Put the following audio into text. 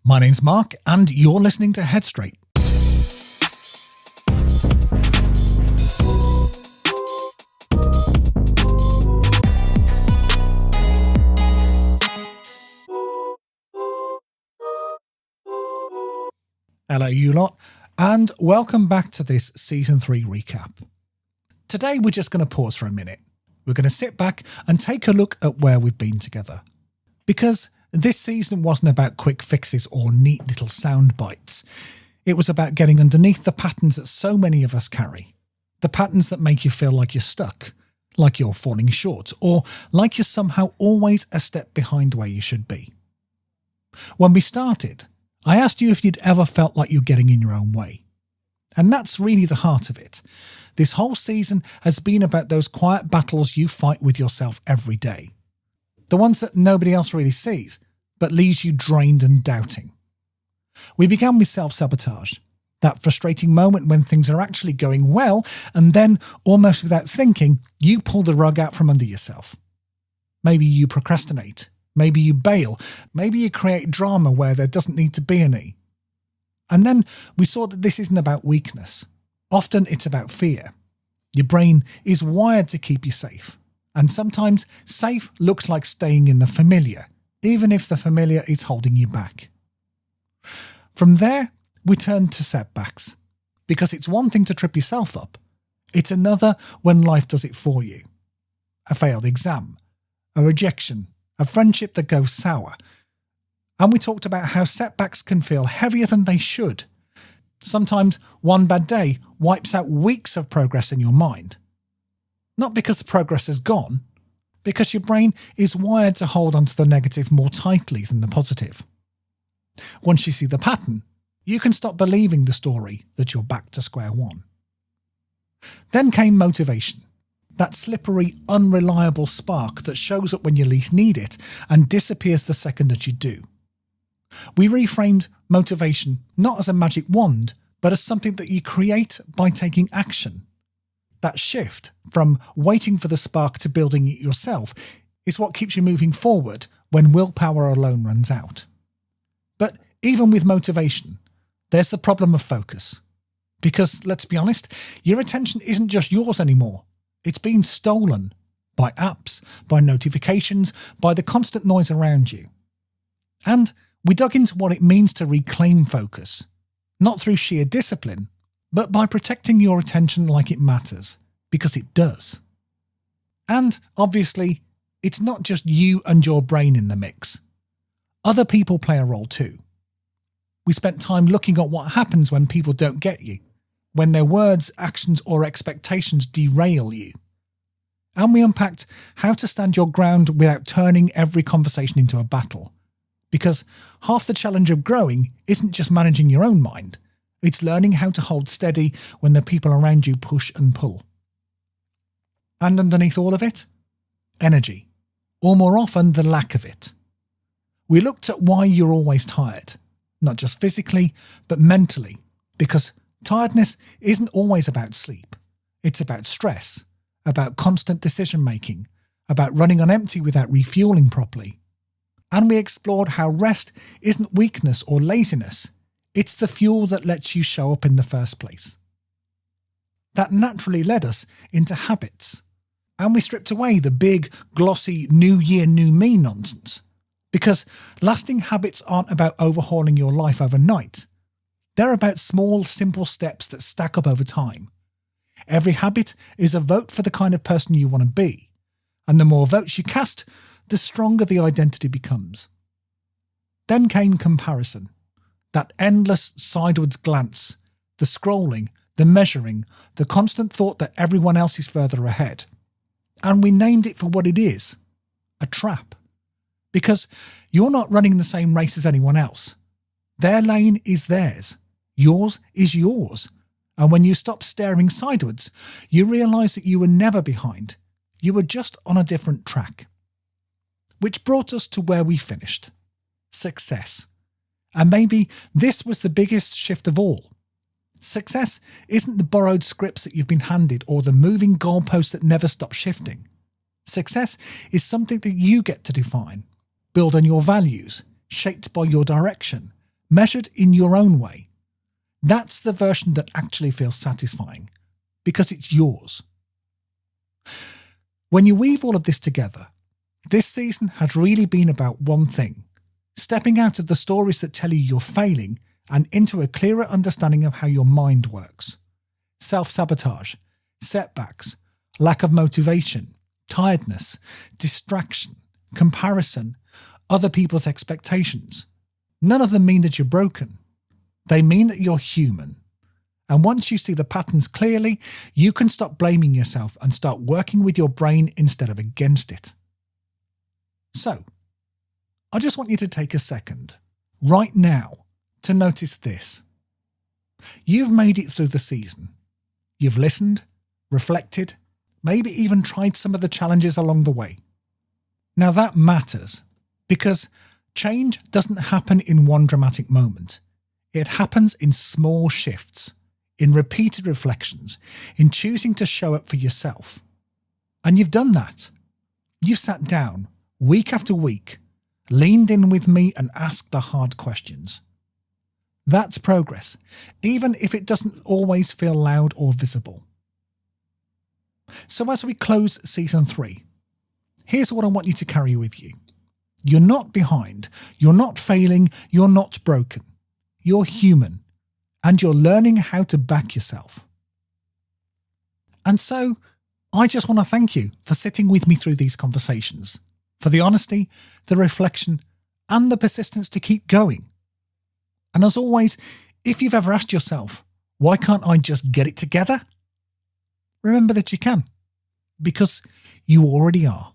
My name's Mark, and you're listening to Head Straight. Hello, you lot, and welcome back to this Season 3 recap. Today, we're just going to pause for a minute. We're going to sit back and take a look at where we've been together. Because this season wasn't about quick fixes or neat little sound bites. It was about getting underneath the patterns that so many of us carry. The patterns that make you feel like you're stuck, like you're falling short, or like you're somehow always a step behind where you should be. When we started, I asked you if you'd ever felt like you're getting in your own way. And that's really the heart of it. This whole season has been about those quiet battles you fight with yourself every day. The ones that nobody else really sees, but leaves you drained and doubting. We began with self-sabotage, that frustrating moment when things are actually going well, and then, almost without thinking, you pull the rug out from under yourself. Maybe you procrastinate, maybe you bail, maybe you create drama where there doesn't need to be any. And then we saw that this isn't about weakness. Often it's about fear. Your brain is wired to keep you safe. And sometimes safe looks like staying in the familiar, even if the familiar is holding you back. From there, we turned to setbacks, because it's one thing to trip yourself up. It's another when life does it for you. A failed exam, a rejection, a friendship that goes sour. And we talked about how setbacks can feel heavier than they should. Sometimes one bad day wipes out weeks of progress in your mind. Not because the progress is gone, because your brain is wired to hold onto the negative more tightly than the positive. Once you see the pattern, you can stop believing the story that you're back to square one. Then came motivation, that slippery, unreliable spark that shows up when you least need it and disappears the second that you do. We reframed motivation not as a magic wand, but as something that you create by taking action. That shift from waiting for the spark to building it yourself is what keeps you moving forward when willpower alone runs out. But even with motivation, there's the problem of focus. Because, let's be honest, your attention isn't just yours anymore. It's being stolen by apps, by notifications, by the constant noise around you. And we dug into what it means to reclaim focus, not through sheer discipline, but by protecting your attention like it matters, because it does. And, obviously, it's not just you and your brain in the mix. Other people play a role too. We spent time looking at what happens when people don't get you, when their words, actions, or expectations derail you. And we unpacked how to stand your ground without turning every conversation into a battle. Because half the challenge of growing isn't just managing your own mind. It's learning how to hold steady when the people around you push and pull. And underneath all of it, energy, or more often the lack of it. We looked at why you're always tired, not just physically, but mentally, because tiredness isn't always about sleep. It's about stress, about constant decision making, about running on empty without refueling properly. And we explored how rest isn't weakness or laziness. It's the fuel that lets you show up in the first place. That naturally led us into habits. And we stripped away the big, glossy, new year, new me nonsense. Because lasting habits aren't about overhauling your life overnight. They're about small, simple steps that stack up over time. Every habit is a vote for the kind of person you want to be. And the more votes you cast, the stronger the identity becomes. Then came comparison. That endless sidewards glance, the scrolling, the measuring, the constant thought that everyone else is further ahead. And we named it for what it is, a trap. Because you're not running the same race as anyone else. Their lane is theirs. Yours is yours. And when you stop staring sidewards, you realise that you were never behind. You were just on a different track. Which brought us to where we finished. Success. And maybe this was the biggest shift of all. Success isn't the borrowed scripts that you've been handed or the moving goalposts that never stop shifting. Success is something that you get to define, build on your values, shaped by your direction, measured in your own way. That's the version that actually feels satisfying because it's yours. When you weave all of this together, this season has really been about one thing: stepping out of the stories that tell you you're failing and into a clearer understanding of how your mind works. Self-sabotage, setbacks, lack of motivation, tiredness, distraction, comparison, other people's expectations. None of them mean that you're broken. They mean that you're human. And once you see the patterns clearly, you can stop blaming yourself and start working with your brain instead of against it. So, I just want you to take a second, right now, to notice this. You've made it through the season. You've listened, reflected, maybe even tried some of the challenges along the way. Now that matters, because change doesn't happen in one dramatic moment. It happens in small shifts, in repeated reflections, in choosing to show up for yourself. And you've done that. You've sat down, week after week, leaned in with me and asked the hard questions. That's progress, even if it doesn't always feel loud or visible. So as we close season 3, here's what I want you to carry with you. You're not behind, you're not failing, you're not broken. You're human, and you're learning how to back yourself. And so, I just want to thank you for sitting with me through these conversations, for the honesty, the reflection, and the persistence to keep going. And as always, if you've ever asked yourself, why can't I just get it together? Remember that you can, because you already are.